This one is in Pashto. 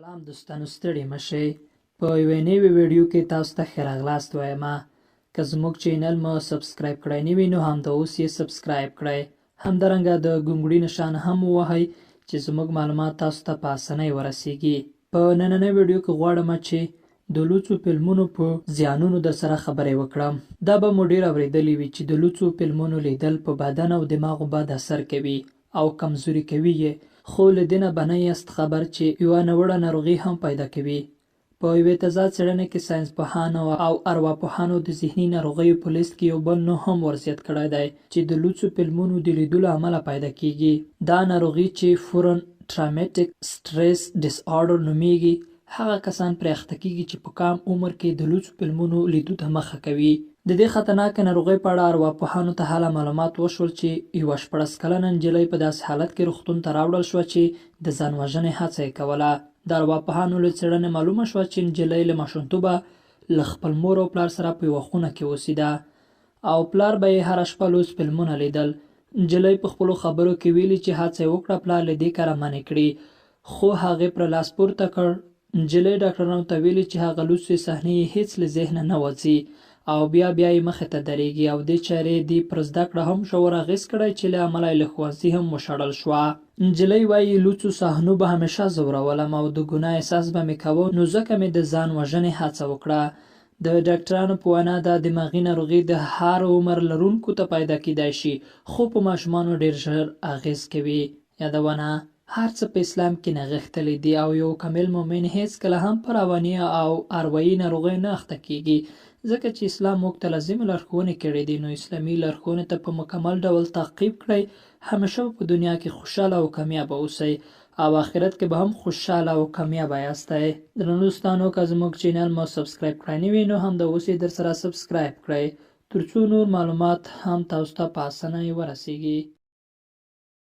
سلام دوستانو، ستړي مشئ. په یوې نوې ویډیو کې تاسو ته ښه راغلاست وایم. که زموږ چینل مو سبسکرایب کړی نه وي نو همدا اوس یې سبسکرایب کړئ. همدارنګه د ګونګړي نښان هم ووهئ چې زموږ معلومات تاسو ته په اسانۍ ورسیږي. په نننۍ ویډیو کې غواړم چې د لوڅو فلمونو په زیانونو در سره خبرې وکړم. دا به مو ډېر اورېدلي وي چې د لوڅو فلمونو لیدل په بدن او دماغو بد اثر کوي او کمزوري کوي یې، خو له دې نه به نه یاست خبر چې یوه ناوړه ناروغي هم پیدا کوي. په یوې تازه څېړنې کې ساینسپوهانو او ارواپوهانو د ذهني ناروغیو په لیست کې یو بل نوع هم ورزیات کړی دی چې د لوڅو فلمونو د لیدلو له امله پیدا کیږي. دا ناروغي چې فورن ټرامیټک سټریس ډیس آرډر نومیږي، هغه کسان پرې اخته کیږي چې په کم عمر کې د لوڅو فلمونو لیدو ته مخه کوي. د دې خطرناکه ناروغۍ په اړه ارواپوهانو ته هله معلومات وشول چې یوه 14 کلنه نجلۍ په داسې حالت کې روغتون ته راوړل شوه چې د ځان وژنې هڅه یې کوله. د ارواپوهانو له څېړنې معلومه شوه چې نجلۍ له ماشومتوبه له خپل مور او پلار سره په یوه خونه کې اوسېده او پلار به یې هره شپه لوڅ فلمونه لیدل. نجلۍ په خپلو خبرو کې ویلي چې هڅه یې وکړه پلار له دې کاره منع کړي، خو هغې پرې لاس پورته کړ. نجلۍ ډاکټرانو ته ویلي چې هغه لوڅې صحنې یې هېڅ له ذهنه نه وځي او بیا یې مخې ته درېږي او دې چارې دې پر زده کړه هم ژور اغېز کړی چې له امله یې له ښوونځي هم وشړل شوه. نجلۍ وایي لوڅو صحنو به همیشه ځورولم او د ګناه احساس به مې کاوه، نو ځکه مې د ځان وژنې هڅه وکړه. د ډاکټرانو په وینا دا دماغي ناروغي د هر عمر لرونکو ته پیدا کیدای شي، خو په ماشومانو ډېر ژر اغېز کوي. یادونه: هر څه په اسلام کې نغښتلي دي او یو کامل مؤمن هیڅکله هم په رواني او اروايي ناروغیو نه اخته کیږي، ځکه چې اسلام موږ ته لازمې لارښوونې کړې دي. نو اسلامي لارښوونې ته په مکمل ډول تعقیب کړئ. همیشه په دنیا کې خوشحاله او کامیابه اوسئ او آخرت کې به هم خوشحاله او کامیابه یاستئ. درنو دوستانو، که زموږ چینل مو سبسکرایب کړی نه وي نو همدا اوس یې در سره سبسکرایب کړئ، ترڅو نور معلومات هم تاسو ته په اسانۍ ورسیږي.